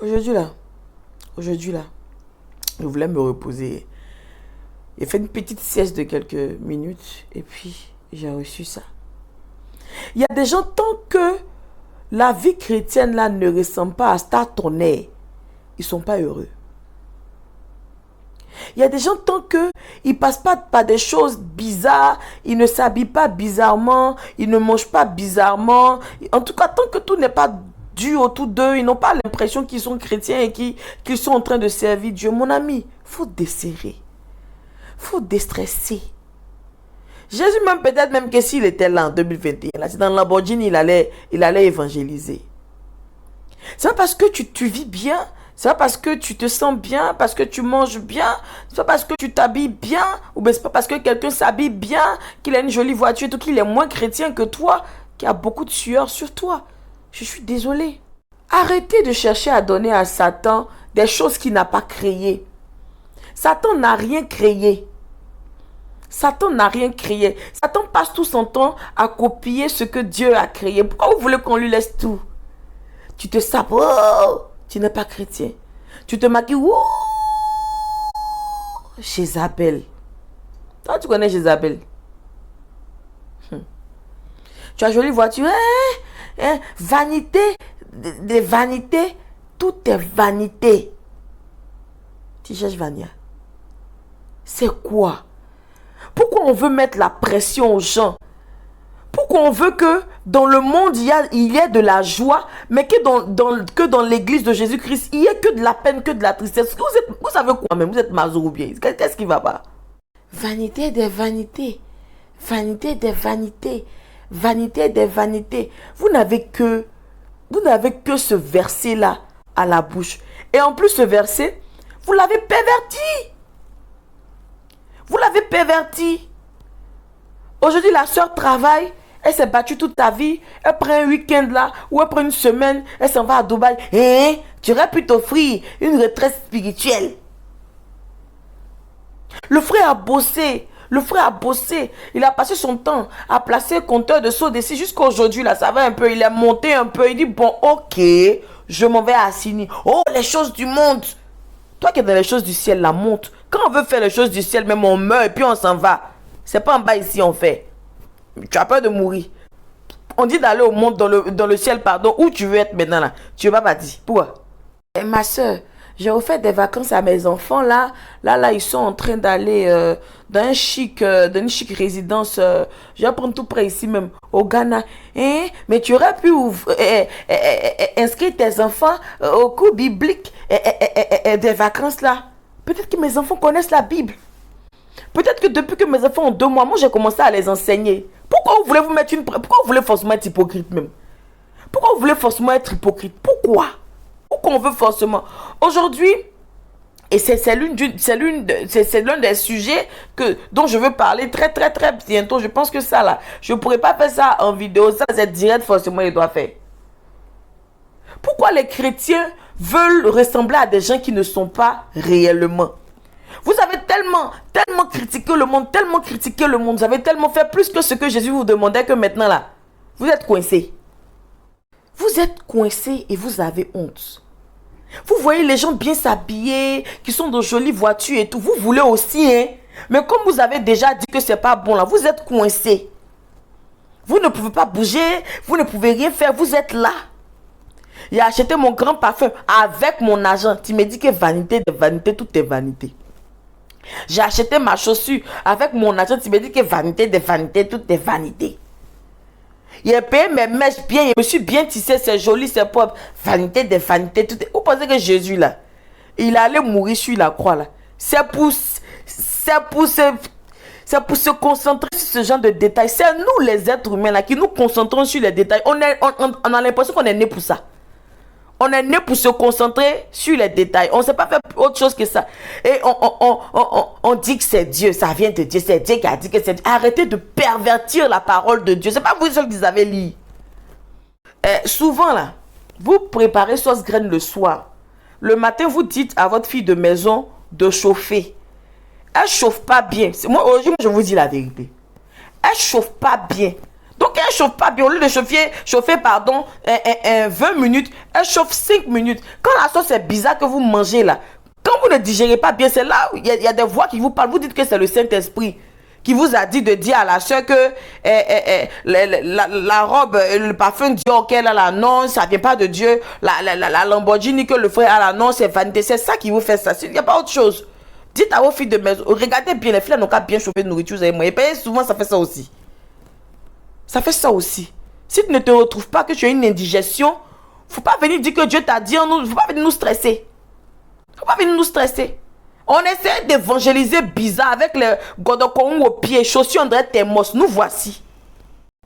Aujourd'hui là, je voulais me reposer. J'ai fait une petite sieste de quelques minutes et puis j'ai reçu ça. Il y a des gens, tant que la vie chrétienne là ne ressemble pas à Star Tonnerre, ils ne sont pas heureux. Il y a des gens, tant qu'ils ne passent pas par des choses bizarres, ils ne s'habillent pas bizarrement, ils ne mangent pas bizarrement. En tout cas, tant que tout n'est pas dû autour d'eux, ils n'ont pas l'impression qu'ils sont chrétiens et qu'ils sont en train de servir Dieu. Mon ami, il faut desserrer. Il faut déstresser. Jésus, même peut-être même que s'il était là en 2021, là, c'est dans Lamborghini, il allait évangéliser. C'est pas parce que tu vis bien, c'est pas parce que tu te sens bien, parce que tu manges bien, c'est pas parce que tu t'habilles bien, ou bien c'est pas parce que quelqu'un s'habille bien, qu'il a une jolie voiture et tout, qu'il est moins chrétien que toi, qu'il y a beaucoup de sueur sur toi. Je suis désolée. Arrêtez de chercher à donner à Satan des choses qu'il n'a pas créées. Satan n'a rien créé. Satan n'a rien créé. Satan passe tout son temps à copier ce que Dieu a créé. Pourquoi vous voulez qu'on lui laisse tout? Tu te sapes, oh, tu n'es pas chrétien. Tu te maquilles, oh, Jézabel. Toi, tu connais Jézabel. Tu as jolie voiture, vanité, des vanités, tout est vanité. Tu cherches Vania. C'est quoi? Pourquoi on veut mettre la pression aux gens? Pourquoi on veut que dans le monde il y ait de la joie, mais que dans l'église de Jésus-Christ, il n'y ait que de la peine, que de la tristesse? Vous savez quoi même? Vous êtes mazou ou bien? Qu'est-ce qui va pas? Vanité des vanités. Vanité des vanités. Vanité des vanités. Vous n'avez que ce verset-là à la bouche. Et en plus, ce verset, vous l'avez perverti. Vous l'avez perverti. Aujourd'hui, la soeur travaille. Elle s'est battue toute ta vie. Elle prend un week-end là. Ou elle prend une semaine. Elle s'en va à Dubaï. Tu aurais pu t'offrir une retraite spirituelle. Le frère a bossé. Le frère a bossé. Il a passé son temps à placer un compteur de saut d'ici jusqu'à aujourd'hui. Là, ça va un peu. Il est monté un peu. Il dit, bon, ok, je m'en vais à Sini. Oh, les choses du monde. Toi qui es dans les choses du ciel, la monte. Quand on veut faire les choses du ciel, même on meurt et puis on s'en va. C'est pas en bas ici on fait. Tu as peur de mourir. On dit d'aller au monde, dans le ciel, pardon. Où tu veux être maintenant là? Tu veux pas partir. Pourquoi? Et ma soeur, j'ai offert des vacances à mes enfants là. Là, ils sont en train d'aller dans une chic résidence. Je vais prendre tout près ici même, au Ghana. Mais tu aurais pu inscrire tes enfants au cours biblique des vacances là. Peut-être que mes enfants connaissent la Bible. Peut-être que depuis que mes enfants ont 2 mois, moi j'ai commencé à les enseigner. Pourquoi vous voulez vous mettre pourquoi vous voulez forcément être hypocrite même? Pourquoi vous voulez forcément être hypocrite? Pourquoi? Pourquoi on veut forcément? Aujourd'hui, et c'est l'un des sujets dont je veux parler très très très bientôt. Je pense que ça là, je ne pourrais pas faire ça en vidéo. Ça c'est direct, forcément il doit faire. Pourquoi les chrétiens veulent ressembler à des gens qui ne sont pas réellement? Vous avez tellement critiqué le monde, vous avez tellement fait plus que ce que Jésus vous demandait que maintenant là, vous êtes coincés. Vous êtes coincés et vous avez honte. Vous voyez les gens bien s'habiller, qui sont dans de jolies voitures et tout, vous voulez aussi, hein. Mais comme vous avez déjà dit que c'est pas bon là, vous êtes coincés. Vous ne pouvez pas bouger, vous ne pouvez rien faire, vous êtes là. J'ai acheté mon grand parfum avec mon argent. Tu me dis que vanité de vanité, tout est vanité. J'ai acheté ma chaussure avec mon argent. Tu me dis que vanité de vanité, tout est vanité. J'ai payé mes mèches bien. Je me suis bien tissé, c'est joli, c'est propre. Vanité de vanité, tout est... Vous pensez que Jésus là, il allait mourir sur la croix là. C'est pour se concentrer sur ce genre de détails. C'est nous les êtres humains là qui nous concentrons sur les détails. On a l'impression qu'on est né pour ça. On est né pour se concentrer sur les détails. On ne sait pas faire autre chose que ça. Et on dit que c'est Dieu. Ça vient de Dieu. C'est Dieu qui a dit que c'est Dieu. Arrêtez de pervertir la parole de Dieu. Ce n'est pas vous seuls qui avez lu. Souvent, là, vous préparez sauce graine le soir. Le matin, vous dites à votre fille de maison de chauffer. Elle ne chauffe pas bien. Aujourd'hui, je vous dis la vérité. Elle ne chauffe pas bien. Donc elle ne chauffe pas bien. Au lieu de chauffer 20 minutes, elle chauffe 5 minutes. Quand la sauce est bizarre que vous mangez là, quand vous ne digérez pas bien, c'est là où il y a des voix qui vous parlent. Vous dites que c'est le Saint-Esprit qui vous a dit de dire à la soeur que la robe, le parfum Dior qu'elle a là, non, ça ne vient pas de Dieu. La Lamborghini que le frère a là, non, c'est vanité. C'est ça qui vous fait ça. Il n'y a pas autre chose. Dites à vos filles de maison, regardez bien, les filles n'ont qu'à bien chauffer de nourriture. Vous avez moyen. Et souvent, ça fait ça aussi. Ça fait ça aussi. Si tu ne te retrouves pas, que tu as une indigestion, faut pas venir dire que Dieu t'a dit, faut pas venir nous stresser. Faut pas venir nous stresser. On essaie d'évangéliser bizarre avec les godokons au pied, chaussures André Thermos. Nous voici.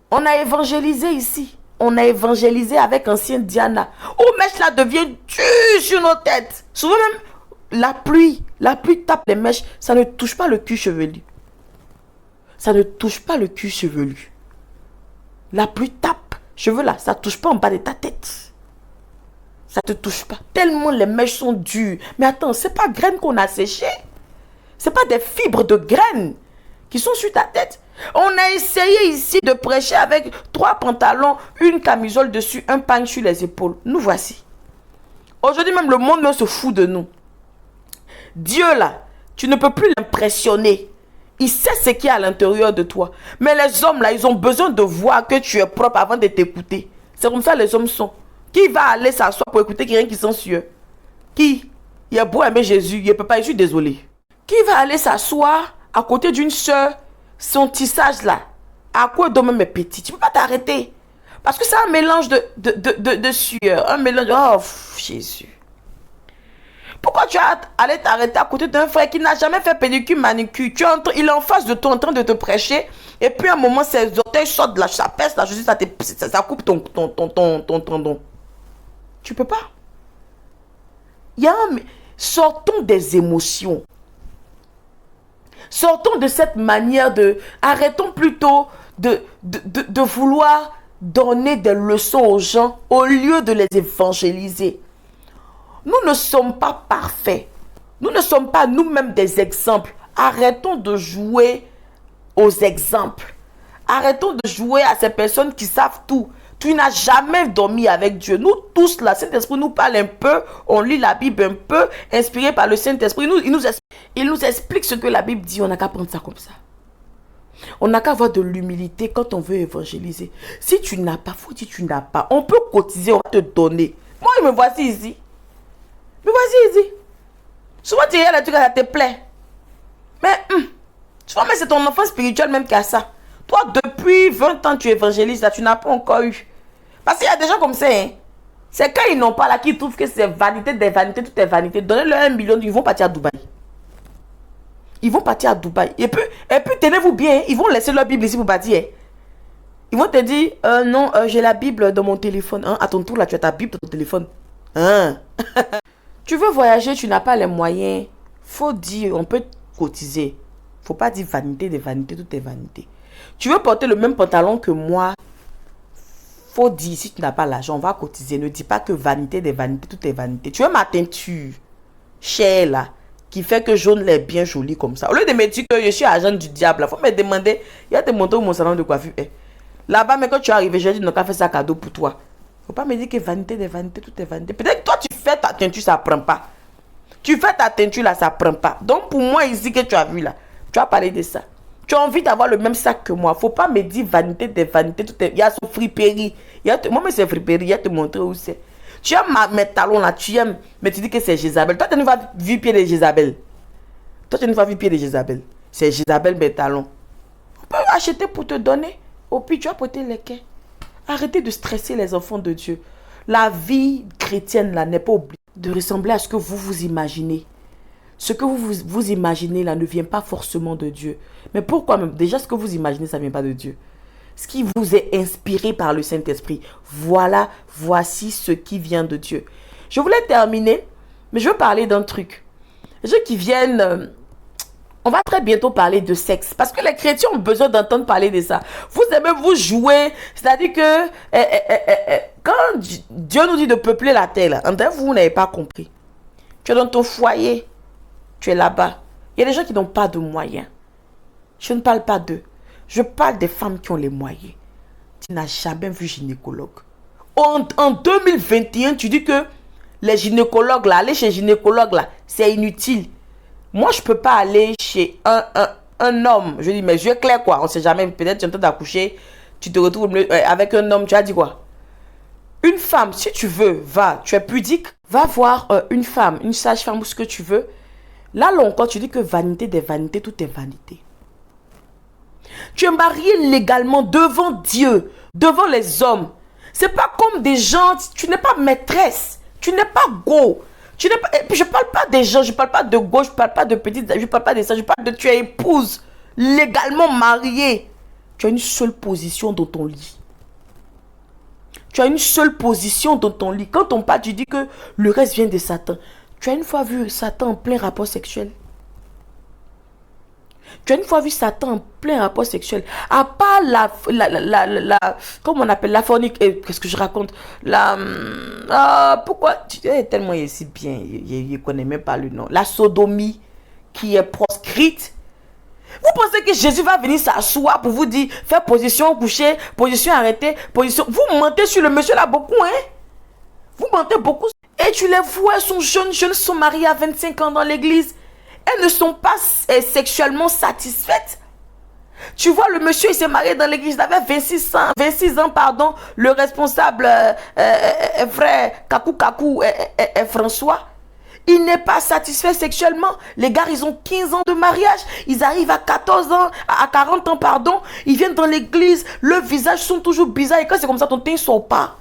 On a évangélisé ici. On a évangélisé avec ancien Diana. Oh, mèche là devient dure sur nos têtes. Souvent même, la pluie tape les mèches. Ça ne touche pas le cul chevelu. Ça ne touche pas le cul chevelu. La pluie tape, cheveux là, ça ne touche pas en bas de ta tête. Ça ne te touche pas. Tellement les mèches sont dures. Mais attends, ce n'est pas graines qu'on a séchées. Ce n'est pas des fibres de graines qui sont sur ta tête. On a essayé ici de prêcher avec 3 pantalons, une camisole dessus, un pagne sur les épaules. Nous voici. Aujourd'hui même, le monde se fout de nous. Dieu là, tu ne peux plus l'impressionner. Il sait ce qui est à l'intérieur de toi. Mais les hommes là, ils ont besoin de voir que tu es propre avant de t'écouter. C'est comme ça les hommes sont. Qui va aller s'asseoir pour écouter quelqu'un qui sent sueur? Qui? Il a beau aimer Jésus, il ne peut pas, je suis désolé. Qui va aller s'asseoir à côté d'une soeur, son tissage là, à quoi même est petit? Tu ne peux pas t'arrêter. Parce que c'est un mélange de sueur. Un mélange de... Oh, Jésus. Pourquoi tu as allé t'arrêter à côté d'un frère qui n'a jamais fait pédicure, manicure? Il est en face de toi en train de te prêcher. Et puis à un moment, ses orteils sortent de la chapelle, là, ça coupe ton tendon. Tu peux pas. Sortons des émotions. Sortons de cette manière de... Arrêtons plutôt de vouloir donner des leçons aux gens au lieu de les évangéliser. Nous ne sommes pas parfaits. Nous ne sommes pas nous-mêmes des exemples. Arrêtons de jouer aux exemples. Arrêtons de jouer à ces personnes qui savent tout. Tu n'as jamais dormi avec Dieu. Nous tous là, Saint-Esprit nous parle un peu. On lit la Bible un peu, inspiré par le Saint-Esprit. Il nous explique ce que la Bible dit. On n'a qu'à prendre ça comme ça. On n'a qu'à avoir de l'humilité quand on veut évangéliser. Si tu n'as pas, faut dire tu n'as pas. On peut cotiser, on va te donner. Moi, me voici ici. Me voici ici. Souvent, tu regardes les trucs, ça te plaît. Mais, souvent, c'est ton enfant spirituel même qui a ça. Toi, depuis 20 ans, tu évangélises, là, tu n'as pas encore eu. Parce qu'il y a des gens comme ça, hein. C'est quand ils n'ont pas là, qu'ils trouvent que c'est vanité des vanités, tout est vanité. Donnez-leur 1 million, ils vont partir à Dubaï. Ils vont partir à Dubaï. Et puis tenez-vous bien, ils vont laisser leur Bible ici pour partir. Hein. Ils vont te dire, non, j'ai la Bible dans mon téléphone. Hein. À ton tour, là, tu as ta Bible dans ton téléphone. Hein. Tu veux voyager, tu n'as pas les moyens. Faut dire, on peut cotiser. Faut pas dire vanité des vanités, tout est vanité. Tu veux porter le même pantalon que moi. Faut dire, si tu n'as pas l'argent, on va cotiser. Ne dis pas que vanité des vanités, tout est vanité. Tu veux ma teinture chère là, qui fait que jaune est bien joli comme ça. Au lieu de me dire que je suis agent du diable, il faut me demander, il y a te montrer mon salon de coiffure. Là-bas, mais quand tu es arrivé, j'ai dit, non, qu'à faire ça cadeau pour toi. Faut pas me dire que vanité des vanités, tout est vanité. Peut-être que toi, tu fais ta teinture, ça prend pas. Tu fais ta teinture là, ça prend pas. Donc, pour moi, ici que tu as vu là, tu as parlé de ça. Tu as envie d'avoir le même sac que moi. Faut pas me dire vanité des vanités, tout est... Il y a ce friperie. Moi, mais c'est friperie, il y a te montrer où c'est. Tu aimes mes talons là, tu aimes, mais tu dis que c'est Jézabel. Toi, tu ne vas vu pied de Jézabel. Toi, tu ne vas vu pied de Jézabel. C'est Jézabel, mes talons. On peut acheter pour te donner. Au pire, tu vas porter les quais. Arrêtez de stresser les enfants de Dieu. La vie chrétienne là n'est pas obligée de ressembler à ce que vous vous imaginez. Ce que vous imaginez là ne vient pas forcément de Dieu. Mais pourquoi même? Déjà, ce que vous imaginez, ça ne vient pas de Dieu. Ce qui vous est inspiré par le Saint-Esprit. Voici ce qui vient de Dieu. Je voulais terminer, mais je veux parler d'un truc. Les gens qui viennent... on va très bientôt parler de sexe. Parce que les chrétiens ont besoin d'entendre parler de ça. Vous aimez vous jouer. C'est-à-dire que... quand Dieu nous dit de peupler la terre, en fait, vous n'avez pas compris. Tu es dans ton foyer. Tu es là-bas. Il y a des gens qui n'ont pas de moyens. Je ne parle pas d'eux. Je parle des femmes qui ont les moyens. Tu n'as jamais vu gynécologue. En 2021, tu dis que les gynécologues, là, aller chez gynécologue, là, c'est inutile. Moi, je ne peux pas aller chez un homme. Je dis, mais je clair quoi. On ne sait jamais. Peut-être tu es en train d'accoucher. Tu te retrouves avec un homme. Tu as dit quoi? Une femme, si tu veux, va. Tu es pudique. Va voir une femme, une sage-femme ou ce que tu veux. Là, encore, tu dis que vanité des vanités, tout est vanité. Tu es marié légalement devant Dieu, devant les hommes. C'est pas comme des gens. Tu n'es pas maîtresse. Tu n'es pas go. Tu n'es pas, et puis je parle pas des gens, je parle pas de gauche, je parle pas de petites, je parle pas de ça, je parle de tu es épouse, légalement mariée. Tu as une seule position dans ton lit. Tu as une seule position dans ton lit. Quand on parle, tu dis que le reste vient de Satan. Tu as une fois vu Satan en plein rapport sexuel? Tu as une fois vu Satan en plein rapport sexuel? À part comment on appelle la fornique, qu'est-ce que je raconte? Pourquoi? Tellement il est si bien, il ne connaît même pas le nom. La sodomie qui est proscrite. Vous pensez que Jésus va venir s'asseoir pour vous dire, faire position couchée, position arrêtée, position... Vous mentez sur le monsieur là beaucoup, hein? Vous mentez beaucoup. Et tu les vois, elles sont jeunes, sont mariées à 25 ans dans l'église. Elles ne sont pas sexuellement satisfaites. Tu vois, le monsieur, il s'est marié dans l'église, il avait 26 ans, pardon. Le responsable, frère Kakou, François, il n'est pas satisfait sexuellement. Les gars, ils ont 15 ans de mariage. Ils arrivent à 14 ans, à 40 ans, pardon. Ils viennent dans l'église, leurs visages sont toujours bizarres. Et quand c'est comme ça, ton teint ne sort pas.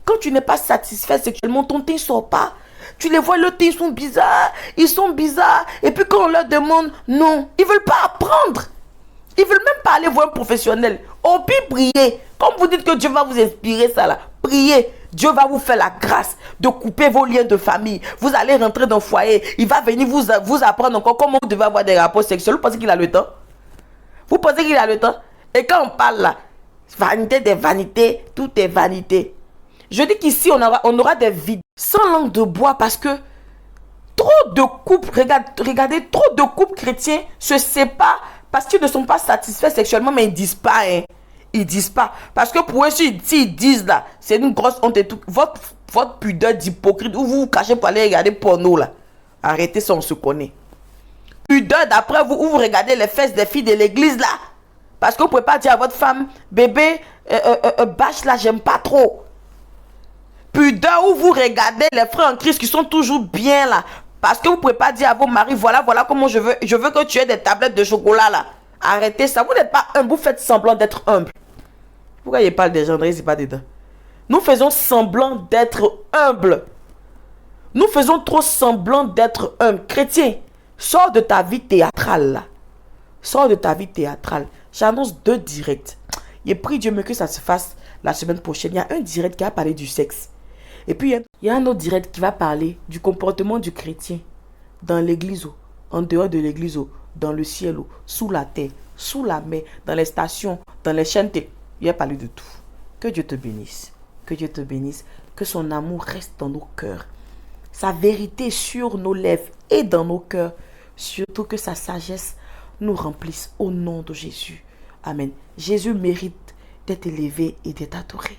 Quand tu n'es pas satisfait sexuellement, ton teint ne sort pas. Tu les vois, leurs teint sont bizarres. Ils sont bizarres. Et puis quand on leur demande, non, ils ne veulent pas apprendre. Ils ne veulent même pas aller voir un professionnel. Au pire, priez. Comme vous dites que Dieu va vous inspirer ça là, priez. Dieu va vous faire la grâce de couper vos liens de famille. Vous allez rentrer dans le foyer. Il va venir vous apprendre encore comment vous devez avoir des rapports sexuels. Vous pensez qu'il a le temps? Vous pensez qu'il a le temps? Et quand on parle là, vanité des vanités, tout est vanité. Je dis qu'ici, on aura des vides sans langue de bois parce que trop de couples, regardez, trop de couples chrétiens se séparent parce qu'ils ne sont pas satisfaits sexuellement, mais ils ne disent pas, hein. Ils disent pas. Parce que pour eux, s'ils disent là, c'est une grosse honte et tout. Votre pudeur d'hypocrite, où vous vous cachez pour aller regarder porno là. Arrêtez ça, on se connaît. Pudeur d'après vous, où vous regardez les fesses des filles de l'église là. Parce que vous ne pouvez pas dire à votre femme, bébé, bâche là, j'aime pas trop. Pudeur où vous regardez les frères en Christ qui sont toujours bien là. Parce que vous ne pouvez pas dire à vos maris, voilà comment je veux que tu aies des tablettes de chocolat là. Arrêtez ça, vous n'êtes pas humble, vous faites semblant d'être humble. Pourquoi il parle des gendreries, c'est pas dedans? Nous faisons semblant d'être humble. Nous faisons trop semblant d'être humble. Chrétien, sors de ta vie théâtrale là. Sors de ta vie théâtrale. J'annonce 2 directs. Et prie Dieu mais que ça se fasse la semaine prochaine. Il y a un direct qui va parler du sexe. Et puis il y a un autre direct qui va parler du comportement du chrétien dans l'église, en dehors de l'église, dans le ciel, sous la terre, sous la mer, dans les stations, dans les chaînes. Il a parlé de tout. Que Dieu te bénisse. Que Dieu te bénisse. Que son amour reste dans nos cœurs. Sa vérité sur nos lèvres et dans nos cœurs. Surtout que sa sagesse nous remplisse au nom de Jésus. Amen. Jésus mérite d'être élevé et d'être adoré.